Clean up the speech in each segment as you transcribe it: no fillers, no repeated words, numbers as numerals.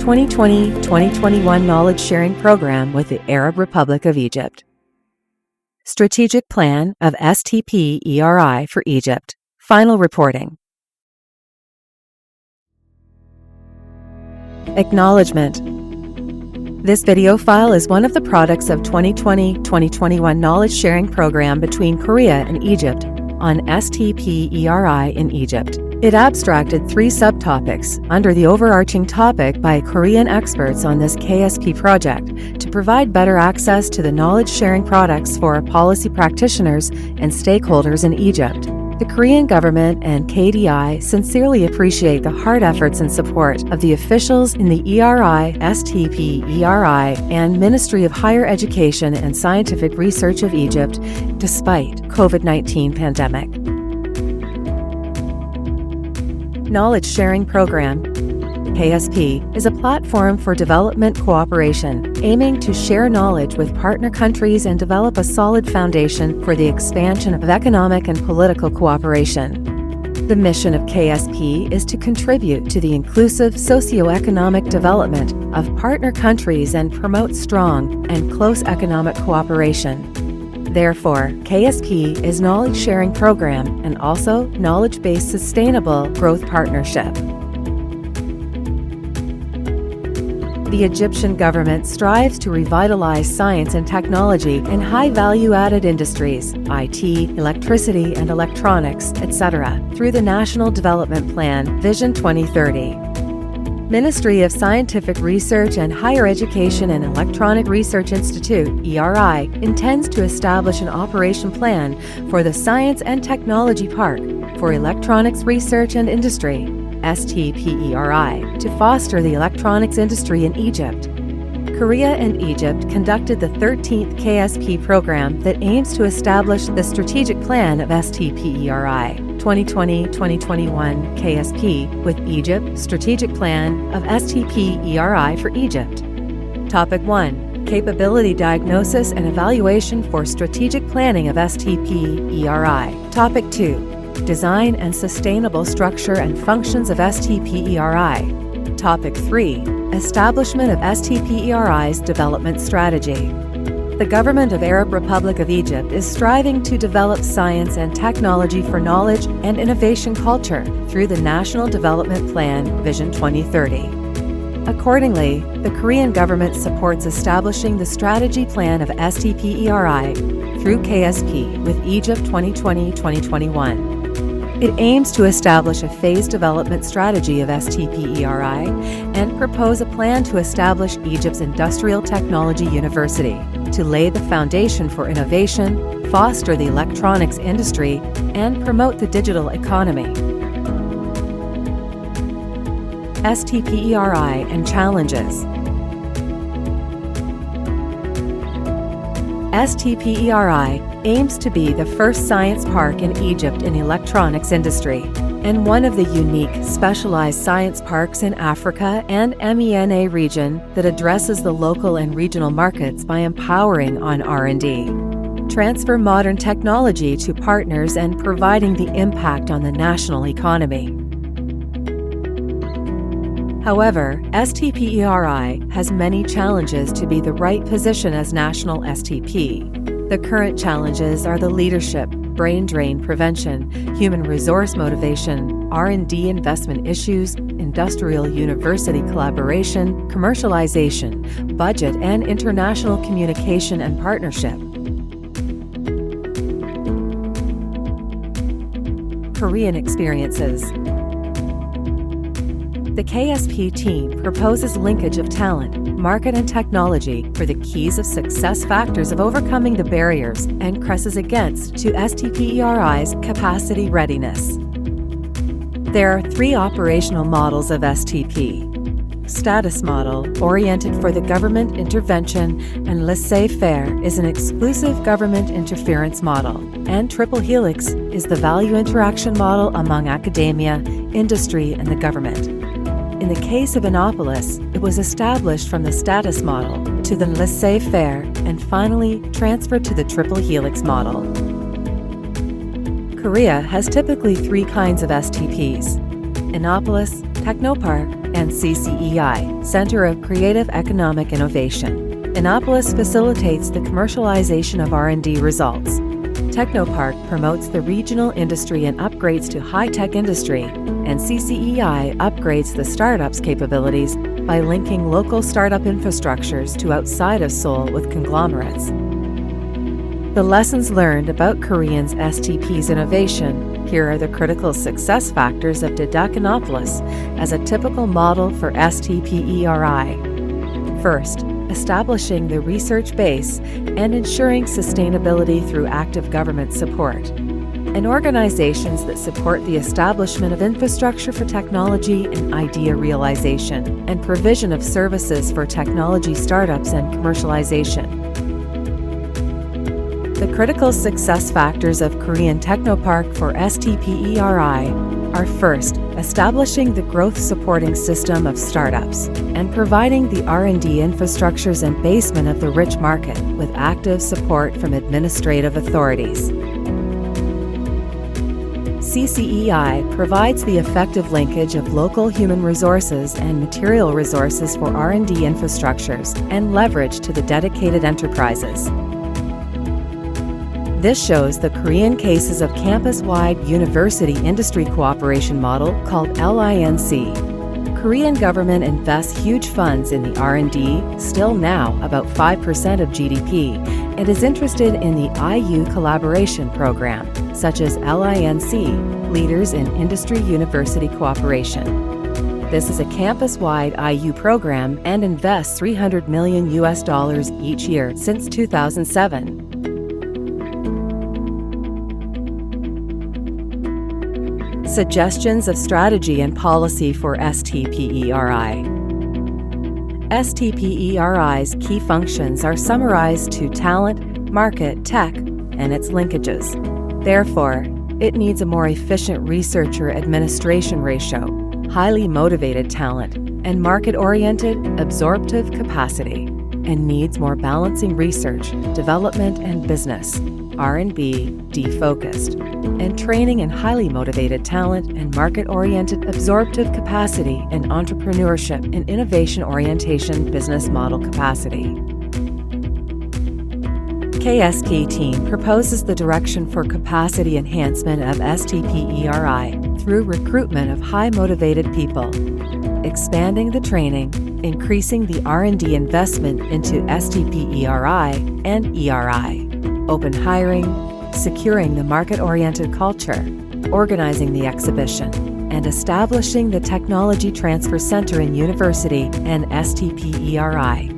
2020-2021 Knowledge Sharing Program with the Arab Republic of Egypt. Strategic Plan of STP-ERI for Egypt. Final reporting. Acknowledgement. This video file is one of the products of 2020-2021 Knowledge Sharing Program between Korea and Egypt on STP-ERI in Egypt. It abstracted 3 subtopics under the overarching topic by Korean experts on this KSP project to provide better access to the knowledge-sharing products for policy practitioners and stakeholders in Egypt. The Korean government and KDI sincerely appreciate the hard efforts and support of the officials in the ERI, STP-ERI, and Ministry of Higher Education and Scientific Research of Egypt despite COVID-19 pandemic. Knowledge Sharing Program KSP is a platform for development cooperation, aiming to share knowledge with partner countries and develop a solid foundation for the expansion of economic and political cooperation. The mission of KSP is to contribute to the inclusive socio-economic development of partner countries and promote strong and close economic cooperation. Therefore, KSP is Knowledge Sharing Program and also Knowledge-Based Sustainable Growth Partnership. The Egyptian government strives to revitalize science and technology in high value-added industries, IT, electricity and electronics, etc., through the National Development Plan, Vision 2030. Ministry of Scientific Research and Higher Education and Electronic Research Institute, ERI, intends to establish an operation plan for the Science and Technology Park for Electronics Research and Industry, STP-ERI, to foster the electronics industry in Egypt. Korea and Egypt conducted the 13th KSP program that aims to establish the strategic plan of STP-ERI 2020-2021 KSP with Egypt Strategic Plan of STP-ERI for Egypt. Topic 1. Capability Diagnosis and Evaluation for Strategic Planning of STP-ERI. Topic 2. Design and Sustainable Structure and Functions of STP-ERI. Topic 3. Establishment of STP-ERI's Development Strategy. The Government of Arab Republic of Egypt is striving to develop science and technology for knowledge and innovation culture through the National Development Plan, Vision 2030. Accordingly, the Korean government supports establishing the strategy plan of STP-ERI through KSP with Egypt 2020-2021. It aims to establish a phased development strategy of STP-ERI and propose a plan to establish Egypt's Industrial Technology University to lay the foundation for innovation, foster the electronics industry, and promote the digital economy. STP-ERI and challenges. STP-ERI aims to be the first science park in Egypt in electronics industry and one of the unique specialized science parks in Africa and MENA region that addresses the local and regional markets by empowering on R&D, transfer modern technology to partners and providing the impact on the national economy. However, STP-ERI has many challenges to be the right position as national STP. The current challenges are the leadership, brain drain prevention, human resource motivation, R&D investment issues, industrial university collaboration, commercialization, budget and international communication and partnership. Korean experiences. The KSP team proposes linkage of talent, market and technology for the keys of success factors of overcoming the barriers and presses against to STP-ERI's capacity readiness. There are 3 operational models of STP. Status model, oriented for the government intervention, and laissez-faire is an exclusive government interference model, and Triple Helix is the value interaction model among academia, industry, and the government. In the case of Innopolis, it was established from the status model to the laissez-faire and finally transferred to the Triple Helix model. Korea has typically 3 kinds of STPs: Innopolis, Technopark, and CCEI, Center of Creative Economic Innovation. Innopolis facilitates the commercialization of R&D results. Technopark promotes the regional industry and upgrades to high-tech industry, and CCEI upgrades the startups' capabilities by linking local startup infrastructures to outside of Seoul with conglomerates. The lessons learned about Korean's STP's innovation. Here are the critical success factors of Dedekinopolis as a typical model for STPERI. First, establishing the research base and ensuring sustainability through active government support, and organizations that support the establishment of infrastructure for technology and idea realization, and provision of services for technology startups and commercialization. The critical success factors of Korean Technopark for STPERI are first, establishing the growth supporting system of startups and providing the R&D infrastructures and basement of the rich market with active support from administrative authorities. CCEI provides the effective linkage of local human resources and material resources for R&D infrastructures and leverage to the dedicated enterprises. This shows the Korean cases of campus-wide university industry cooperation model called LINC. Korean government invests huge funds in the R&D, still now about 5% of GDP, and is interested in the IU collaboration program, such as LINC, Leaders in Industry University Cooperation. This is a campus-wide IU program and invests $300 million each year since 2007. Suggestions of strategy and policy for STPERI. STPERI's key functions are summarized to talent, market, tech, and its linkages. Therefore, it needs a more efficient researcher-administration ratio, highly motivated talent, and market-oriented, absorptive capacity, and needs more balancing research, development, and business, R&B, defocused, and training in highly motivated talent and market-oriented absorptive capacity and entrepreneurship and innovation orientation business model capacity. KSP team proposes the direction for capacity enhancement of STPERI through recruitment of high-motivated people, expanding the training, increasing the R&D investment into STPERI and ERI, open hiring, securing the market-oriented culture, organizing the exhibition, and establishing the Technology Transfer Center in University and STPERI.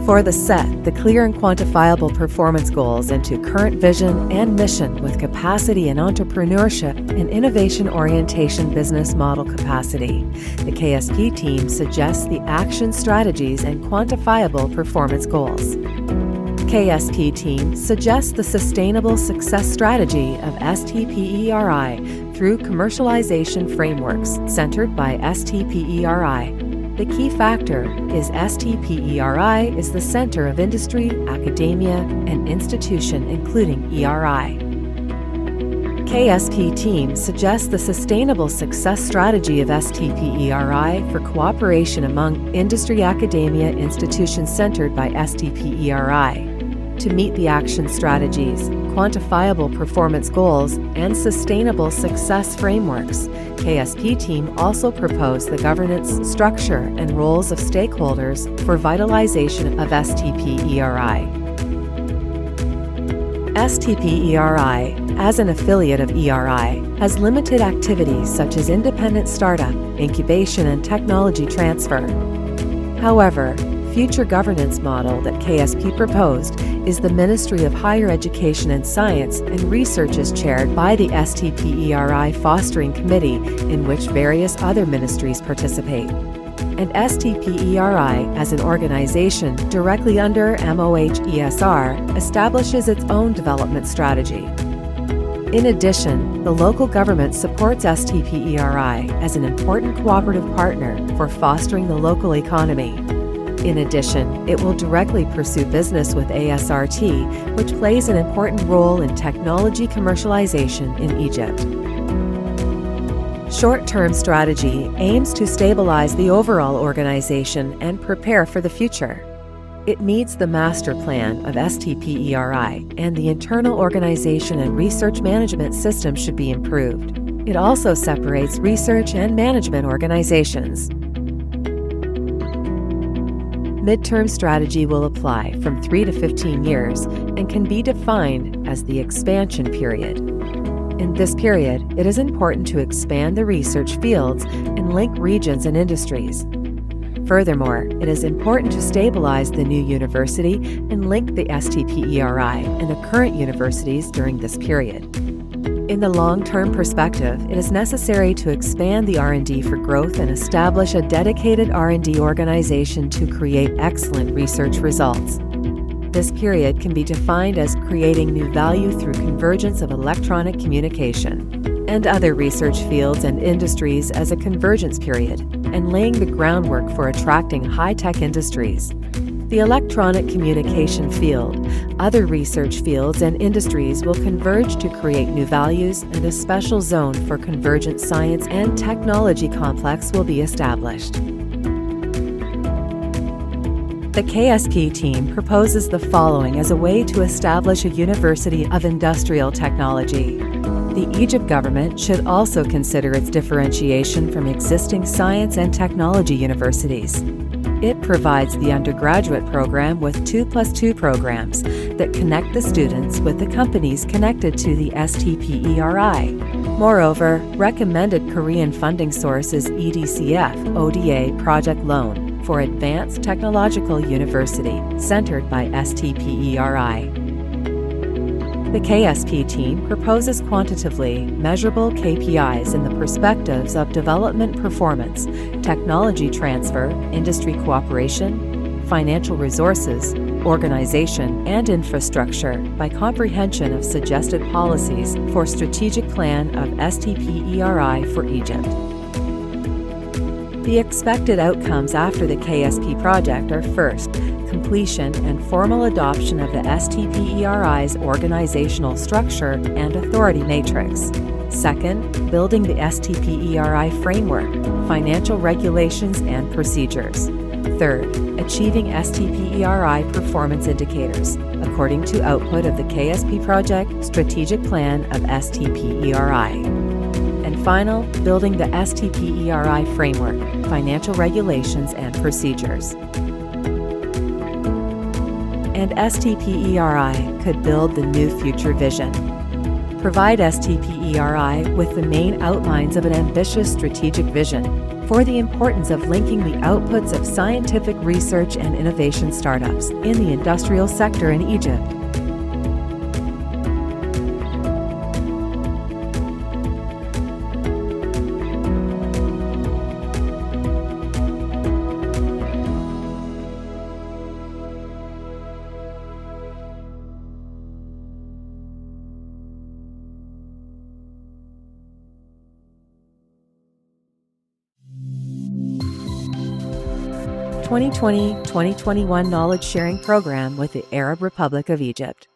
For the set, the clear and quantifiable performance goals into current vision and mission with capacity and entrepreneurship and innovation orientation business model capacity. The KSP team suggests the action strategies and quantifiable performance goals. KSP team suggests the sustainable success strategy of STPERI through commercialization frameworks centered by STPERI. The key factor is STPERI is the center of industry, academia, and institution, including ERI. KSP team suggests the sustainable success strategy of STPERI for cooperation among industry, academia, institutions centered by STPERI. To meet the action strategies, quantifiable performance goals, and sustainable success frameworks, KSP team also proposed the governance, structure, and roles of stakeholders for vitalization of STPERI. STPERI, as an affiliate of ERI, has limited activities such as independent startup, incubation, and technology transfer. However, future governance model that KSP proposed is the Ministry of Higher Education and Science, and research is chaired by the STPERI Fostering Committee, in which various other ministries participate. And STPERI, as an organization directly under MOHESR, establishes its own development strategy. In addition, the local government supports STPERI as an important cooperative partner for fostering the local economy. In addition, it will directly pursue business with ASRT, which plays an important role in technology commercialization in Egypt. Short-term strategy aims to stabilize the overall organization and prepare for the future. It meets the master plan of STPERI, and the internal organization and research management system should be improved. It also separates research and management organizations. Midterm strategy will apply from 3 to 15 years and can be defined as the expansion period. In this period, it is important to expand the research fields and link regions and industries. Furthermore, it is important to stabilize the new university and link the STPERI and the current universities during this period. In the long-term perspective, it is necessary to expand the R&D for growth and establish a dedicated R&D organization to create excellent research results. This period can be defined as creating new value through convergence of electronic communication and other research fields and industries as a convergence period, and laying the groundwork for attracting high-tech industries. The electronic communication field, other research fields and industries will converge to create new values, and a special zone for convergent science and technology complex will be established. The KSP team proposes the following as a way to establish a University of Industrial Technology. The Egypt government should also consider its differentiation from existing science and technology universities. It provides the undergraduate program with 2+2 programs that connect the students with the companies connected to the STPERI. Moreover, recommended Korean funding source is EDCF ODA Project Loan for Advanced Technological University, centered by STPERI. The KSP team proposes quantitatively measurable KPIs in the perspectives of development performance, technology transfer, industry cooperation, financial resources, organization, and infrastructure by comprehension of suggested policies for strategic plan of STPERI for Egypt. The expected outcomes after the KSP project are: first, completion and formal adoption of the STPERI's organizational structure and authority matrix. Second, building the STPERI framework, financial regulations and procedures. Third, achieving STPERI performance indicators, according to output of the KSP project strategic plan of STPERI. And final, building the STPERI framework, financial regulations and procedures. And STPERI could build the new future vision. Provide STPERI with the main outlines of an ambitious strategic vision for the importance of linking the outputs of scientific research and innovation startups in the industrial sector in Egypt. (2020-2021) Knowledge Sharing Program with the Arab Republic of Egypt.